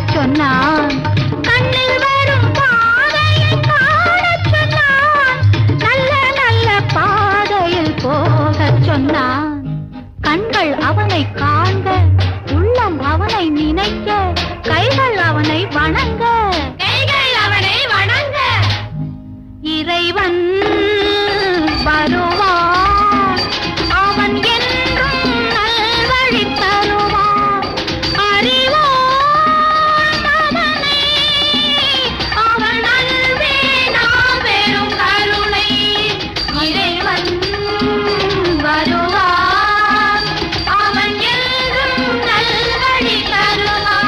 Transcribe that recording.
சொன்னான். கண்ணில் வரும் பாதையை காணச் சொன்னான். நல்ல நல்ல பாதையில் போகச் சொன்னான். கண்கள் அவனை காண்க, உள்ளம் அவனை நினைக்க, கைகள் அவனை வணங்க.